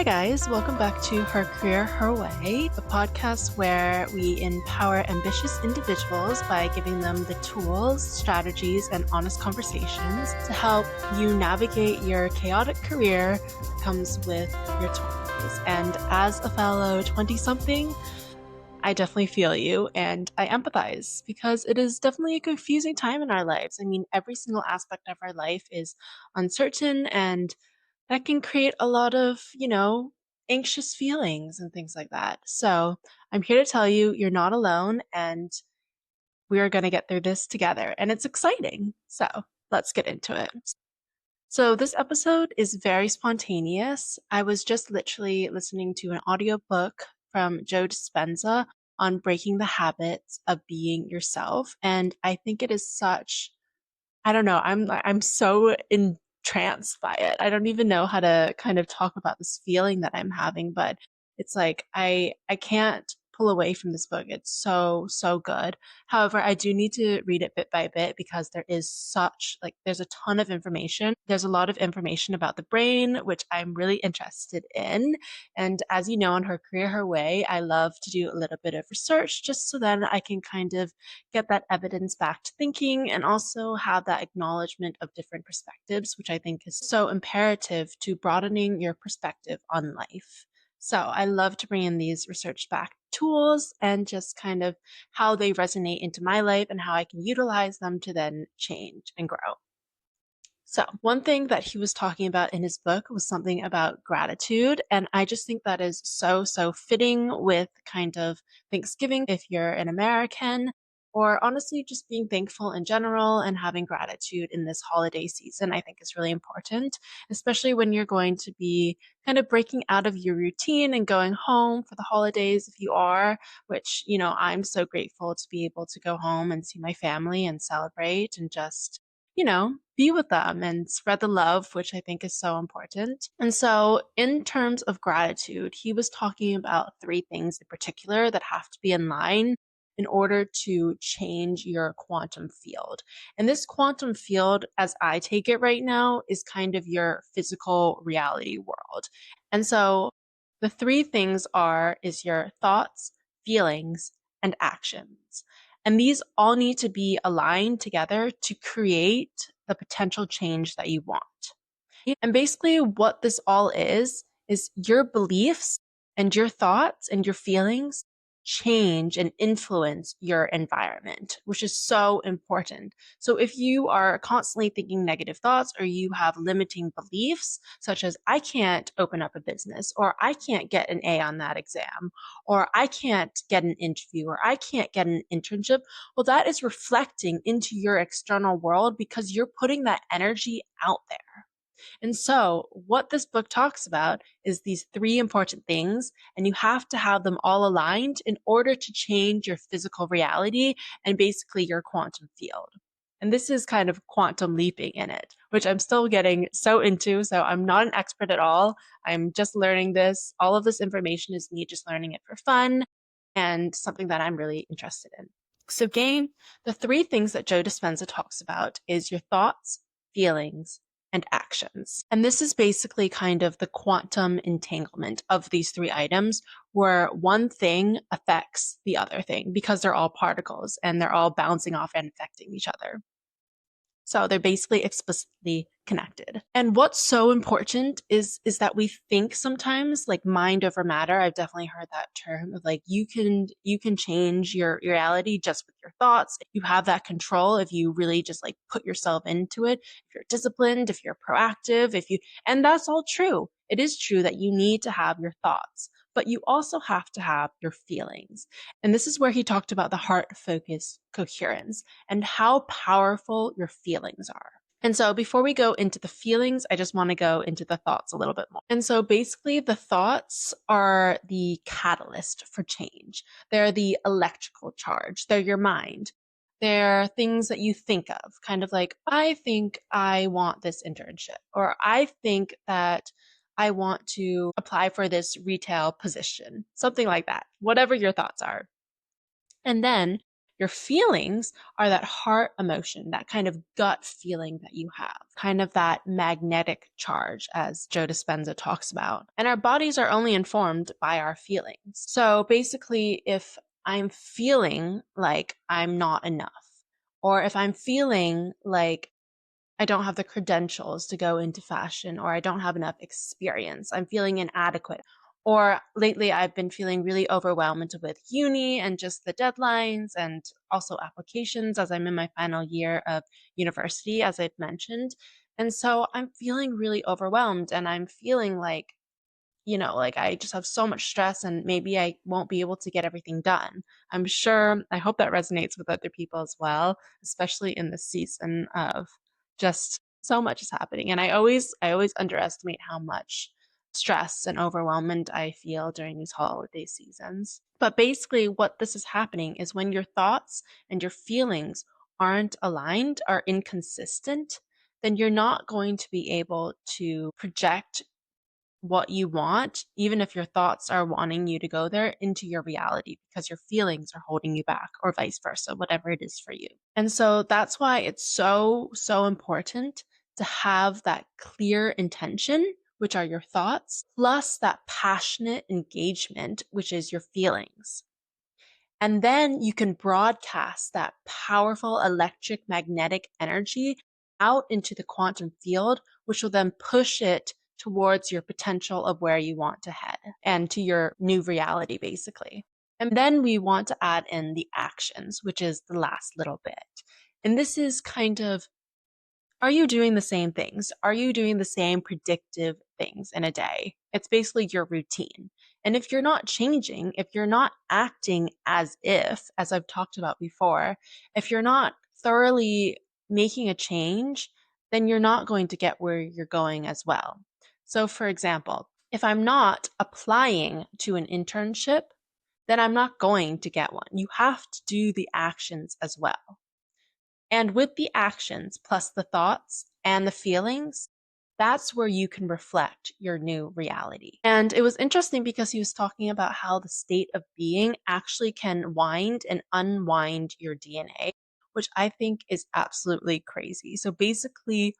Hi, guys. Welcome back to Her Career, Her Way, the podcast where we empower ambitious individuals by giving them the tools, strategies, and honest conversations to help you navigate your chaotic career that comes with your 20s. And as a fellow 20 something, I definitely feel you and I empathize because it is definitely a confusing time in our lives. I mean, every single aspect of our life is uncertain and that can create a lot of, anxious feelings and things like that. So I'm here to tell you, you're not alone and we are going to get through this together. And it's exciting. So let's get into it. So this episode is very spontaneous. I was just literally listening to an audiobook from Joe Dispenza on breaking the habits of being yourself. And I think it is such I don't know. I'm so entranced by it. I don't even know how to kind of talk about this feeling that I'm having, but it's like I can't pull away from this book. It's so so good. However, I do need to read it bit by bit because there is such like there's a ton of information. There's a lot of information about the brain, which I'm really interested in. And as you know, in Her Career, Her Way, I love to do a little bit of research just so then I can kind of get that evidence backed thinking and also have that acknowledgement of different perspectives, which I think is so imperative to broadening your perspective on life. So I love to bring in these research backed tools and just kind of how they resonate into my life and how I can utilize them to then change and grow. So, one thing that he was talking about in his book was something about gratitude. And I just think that is so, so fitting with kind of Thanksgiving if you're an American, or honestly, just being thankful in general and having gratitude in this holiday season, I think is really important, especially when you're going to be kind of breaking out of your routine and going home for the holidays if you are, which, I'm so grateful to be able to go home and see my family and celebrate and just be with them and spread the love, which I think is so important. And so, in terms of gratitude, he was talking about three things in particular that have to be in line in order to change your quantum field. And this quantum field, as I take it right now, is kind of your physical reality world. And so, the three things is your thoughts, feelings, and actions. And these all need to be aligned together to create the potential change that you want. And basically, what this all is your beliefs and your thoughts and your feelings change and influence your environment, which is so important. So, if you are constantly thinking negative thoughts or you have limiting beliefs, such as I can't open up a business, or I can't get an A on that exam, or I can't get an interview, or I can't get an internship, well, that is reflecting into your external world because you're putting that energy out there. And so, what this book talks about is these three important things, and you have to have them all aligned in order to change your physical reality and basically your quantum field. And this is kind of quantum leaping in it, which I'm still getting so into. So, I'm not an expert at all. I'm just learning this. All of this information is me just learning it for fun and something that I'm really interested in. So, again, the three things that Joe Dispenza talks about is your thoughts, feelings, and actions. And this is basically kind of the quantum entanglement of these three items where one thing affects the other thing because they're all particles and they're all bouncing off and affecting each other. So they're basically explicitly connected. And what's so important is that we think sometimes like mind over matter. I've definitely heard that term of like you can change your reality just with your thoughts. You have that control if you really just like put yourself into it. If you're disciplined, if you're proactive, and that's all true. It is true that you need to have your thoughts, but you also have to have your feelings. And this is where he talked about the heart focus coherence and how powerful your feelings are. And so before we go into the feelings, I just want to go into the thoughts a little bit more. And so basically the thoughts are the catalyst for change. They're the electrical charge. They're your mind. They're things that you think of, kind of like, I think I want this internship, or I think that I want to apply for this retail position, something like that, whatever your thoughts are. And then Your feelings are that heart emotion, that kind of gut feeling that you have, kind of that magnetic charge, as Joe Dispenza talks about. And our bodies are only informed by our feelings. So basically, if I'm feeling like I'm not enough, or if I'm feeling like I don't have the credentials to go into fashion, or I don't have enough experience, I'm feeling inadequate. Or lately, I've been feeling really overwhelmed with uni and just the deadlines and also applications as I'm in my final year of university, as I've mentioned. And so I'm feeling really overwhelmed and I'm feeling like, like I just have so much stress and maybe I won't be able to get everything done. I hope that resonates with other people as well, especially in this season of just so much is happening. And I always underestimate how much stress and overwhelmed I feel during these holiday seasons. But basically, what this is happening is when your thoughts and your feelings aren't aligned, are inconsistent, then you're not going to be able to project what you want, even if your thoughts are wanting you to go there, into your reality because your feelings are holding you back, or vice versa, whatever it is for you. And so that's why it's so, so important to have that clear intention, which are your thoughts, plus that passionate engagement, which is your feelings. And then you can broadcast that powerful electric magnetic energy out into the quantum field, which will then push it towards your potential of where you want to head and to your new reality, basically. And then we want to add in the actions, which is the last little bit. And this is kind of, are you doing the same things? Are you doing the same predictive things in a day? It's basically your routine. And if you're not changing, if you're not acting as if, as I've talked about before, if you're not thoroughly making a change, then you're not going to get where you're going as well. So, for example, if I'm not applying to an internship, then I'm not going to get one. You have to do the actions as well. And with the actions plus the thoughts and the feelings, that's where you can reflect your new reality. And it was interesting because he was talking about how the state of being actually can wind and unwind your DNA, which I think is absolutely crazy. So basically,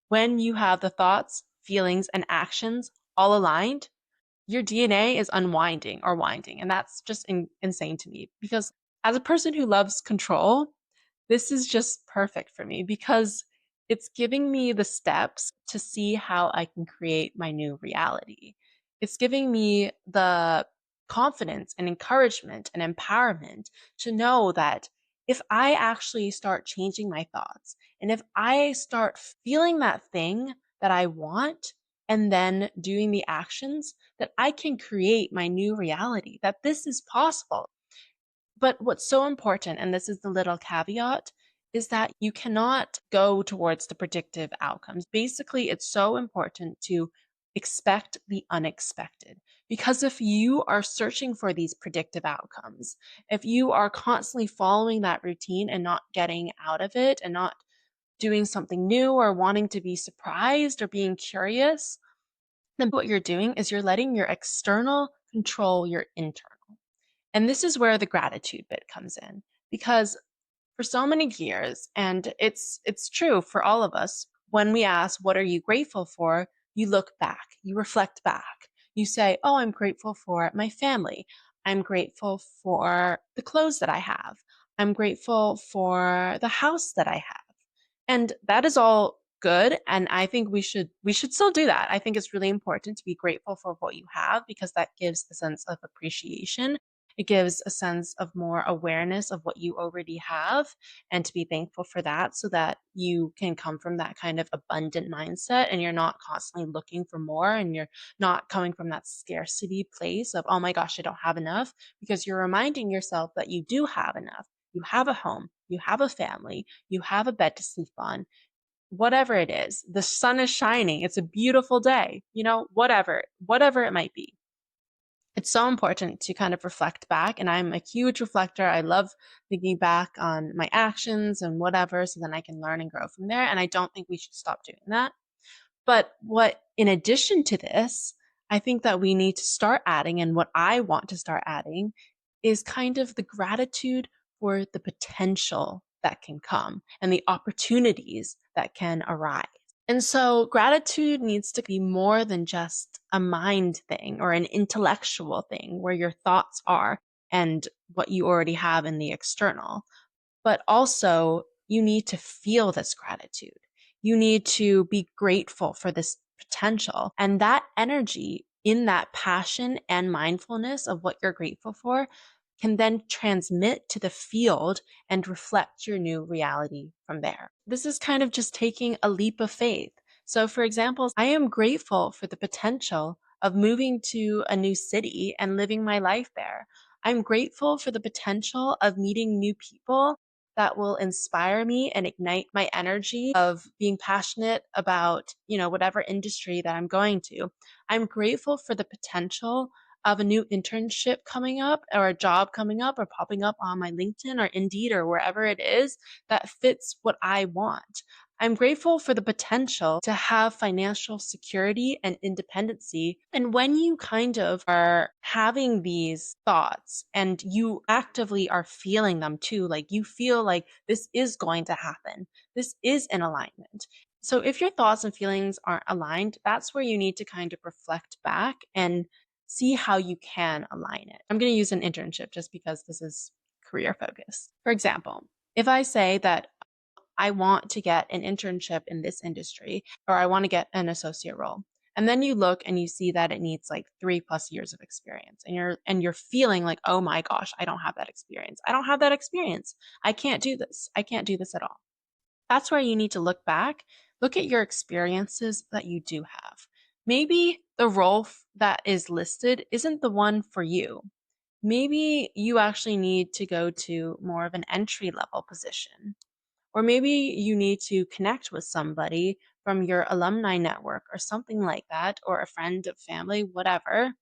when you have the thoughts, feelings, and actions all aligned, your DNA is unwinding or winding. And that's just insane to me because as a person who loves control, this is just perfect for me because it's giving me the steps to see how I can create my new reality. It's giving me the confidence and encouragement and empowerment to know that if I actually start changing my thoughts and if I start feeling that thing that I want and then doing the actions, that I can create my new reality, that this is possible. But what's so important, and this is the little caveat, is that you cannot go towards the predictive outcomes. Basically, it's so important to expect the unexpected. Because if you are searching for these predictive outcomes, if you are constantly following that routine and not getting out of it and not doing something new or wanting to be surprised or being curious, then what you're doing is you're letting your external control your internal. And this is where the gratitude bit comes in because for so many years, and it's true for all of us, when we ask what are you grateful for, you look back, you reflect back. You say, "Oh, I'm grateful for my family. I'm grateful for the clothes that I have. I'm grateful for the house that I have." And that is all good, and I think we should still do that. I think it's really important to be grateful for what you have because that gives a sense of appreciation. It gives a sense of more awareness of what you already have and to be thankful for that so that you can come from that kind of abundant mindset and you're not constantly looking for more and you're not coming from that scarcity place of, oh my gosh, I don't have enough, because you're reminding yourself that you do have enough. You have a home, you have a family, you have a bed to sleep on, whatever it is. The sun is shining. It's a beautiful day, whatever it might be. It's so important to kind of reflect back. And I'm a huge reflector. I love thinking back on my actions and whatever, so then I can learn and grow from there. And I don't think we should stop doing that. But in addition to this, I think that we need to start adding, and what I want to start adding is kind of the gratitude for the potential that can come and the opportunities that can arise. And so gratitude needs to be more than just a mind thing or an intellectual thing where your thoughts are and what you already have in the external, but also you need to feel this gratitude. You need to be grateful for this potential. And that energy in that passion and mindfulness of what you're grateful for can then transmit to the field and reflect your new reality from there. This is kind of just taking a leap of faith. So, for example, I am grateful for the potential of moving to a new city and living my life there. I'm grateful for the potential of meeting new people that will inspire me and ignite my energy of being passionate about, whatever industry that I'm going to. I'm grateful for the potential of a new internship coming up or a job coming up or popping up on my LinkedIn or Indeed or wherever it is that fits what I want. I'm grateful for the potential to have financial security and independency. And when you kind of are having these thoughts and you actively are feeling them too, like you feel like this is going to happen, this is in alignment. So if your thoughts and feelings aren't aligned, that's where you need to kind of reflect back and see how you can align it. I'm going to use an internship just because this is career focused. For example, if I say that I want to get an internship in this industry or I want to get an associate role. And then you look and you see that it needs like 3+ years of experience and you're feeling like, "Oh my gosh, I don't have that experience. I don't have that experience. I can't do this. I can't do this at all." That's where you need to look back, look at your experiences that you do have. Maybe the role that is listed isn't the one for you. Maybe you actually need to go to more of an entry level position. Or maybe you need to connect with somebody from your alumni network or something like that, or a friend of family, whatever,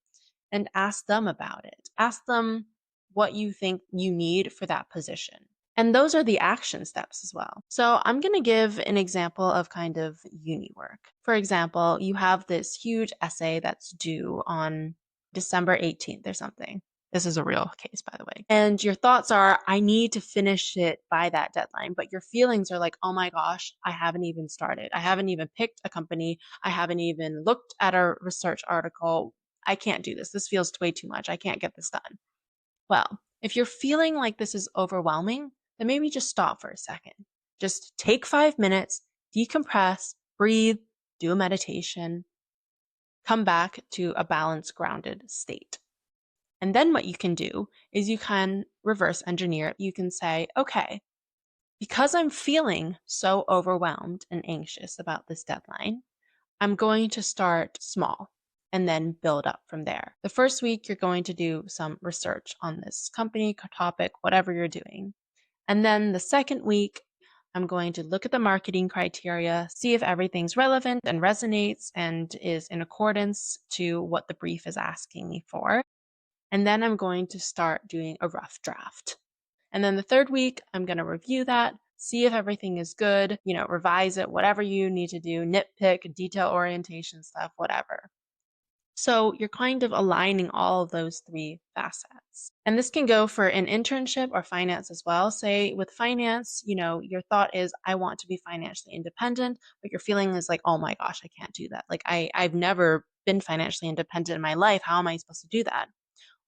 and ask them about it. Ask them what you think you need for that position. And those are the action steps as well. So I'm going to give an example of kind of uni work. For example, you have this huge essay that's due on December 18th or something. This is a real case, by the way. And your thoughts are, I need to finish it by that deadline. But your feelings are like, oh my gosh, I haven't even started. I haven't even picked a company. I haven't even looked at a research article. I can't do this. This feels way too much. I can't get this done. Well, if you're feeling like this is overwhelming, then maybe just stop for a second. Just take 5 minutes, decompress, breathe, do a meditation, come back to a balanced, grounded state. And then what you can do is you can reverse engineer it. You can say, okay, because I'm feeling so overwhelmed and anxious about this deadline, I'm going to start small and then build up from there. The first week, you're going to do some research on this company, topic, whatever you're doing. And then the second week, I'm going to look at the marketing criteria, see if everything's relevant and resonates and is in accordance to what the brief is asking me for. And then I'm going to start doing a rough draft. And then the third week, I'm going to review that, see if everything is good, revise it, whatever you need to do, nitpick, detail orientation stuff, whatever. So you're kind of aligning all of those 3 facets. And this can go for an internship or finance as well. Say with finance, your thought is, I want to be financially independent, but your feeling is like, oh my gosh, I can't do that. Like I've never been financially independent in my life. How am I supposed to do that?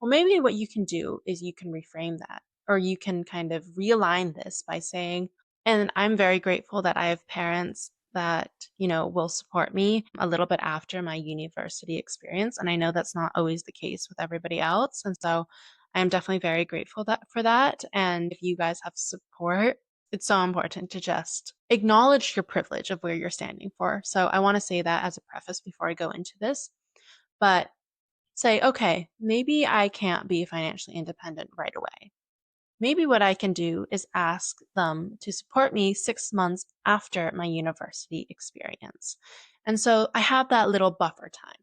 Well, maybe what you can do is you can reframe that, or you can kind of realign this by saying, and I'm very grateful that I have parents that, will support me a little bit after my university experience. And I know that's not always the case with everybody else. And so I am definitely very grateful for that. And if you guys have support, it's so important to just acknowledge your privilege of where you're standing for. So I want to say that as a preface before I go into this. But say, okay, maybe I can't be financially independent right away. Maybe what I can do is ask them to support me 6 months after my university experience. And so I have that little buffer time.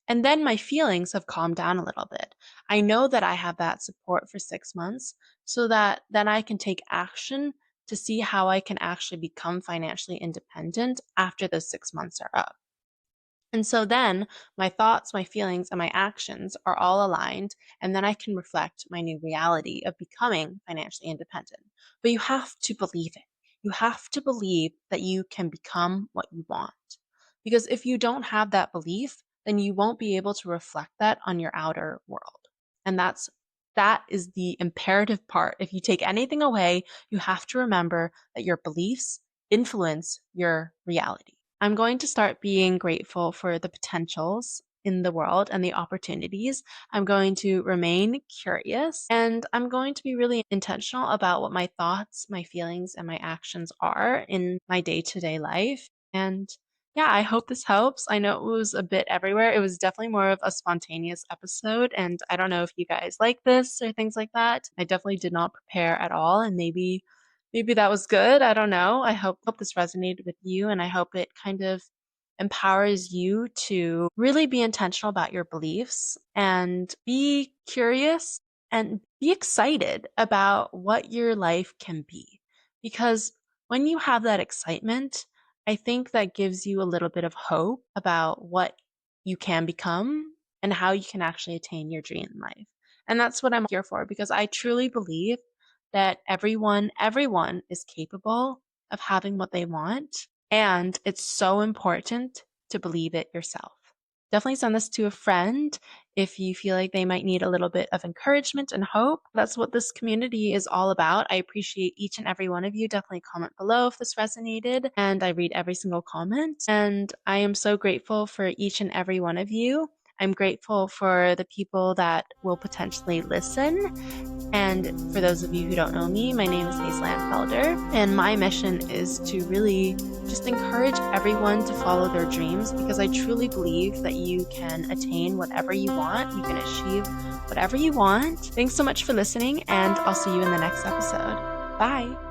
And then my feelings have calmed down a little bit. I know that I have that support for 6 months so that then I can take action to see how I can actually become financially independent after those 6 months are up. And so then my thoughts, my feelings, and my actions are all aligned, and then I can reflect my new reality of becoming financially independent. But you have to believe it. You have to believe that you can become what you want. Because if you don't have that belief, then you won't be able to reflect that on your outer world. And that is the imperative part. If you take anything away, you have to remember that your beliefs influence your reality. I'm going to start being grateful for the potentials in the world and the opportunities. I'm going to remain curious and I'm going to be really intentional about what my thoughts, my feelings, and my actions are in my day to day life. And yeah, I hope this helps. I know it was a bit everywhere. It was definitely more of a spontaneous episode. And I don't know if you guys like this or things like that. I definitely did not prepare at all. And maybe that was good. I don't know. I hope this resonated with you and I hope it kind of empowers you to really be intentional about your beliefs and be curious and be excited about what your life can be. Because when you have that excitement, I think that gives you a little bit of hope about what you can become and how you can actually attain your dream in life. And that's what I'm here for because I truly believe that everyone is capable of having what they want. And it's so important to believe it yourself. Definitely send this to a friend if you feel like they might need a little bit of encouragement and hope. That's what this community is all about. I appreciate each and every one of you. Definitely comment below if this resonated. And I read every single comment. And I am so grateful for each and every one of you. I'm grateful for the people that will potentially listen. And for those of you who don't know me, my name is Hazel Ann Felder, and my mission is to really just encourage everyone to follow their dreams because I truly believe that you can attain whatever you want, you can achieve whatever you want. Thanks so much for listening, and I'll see you in the next episode. Bye!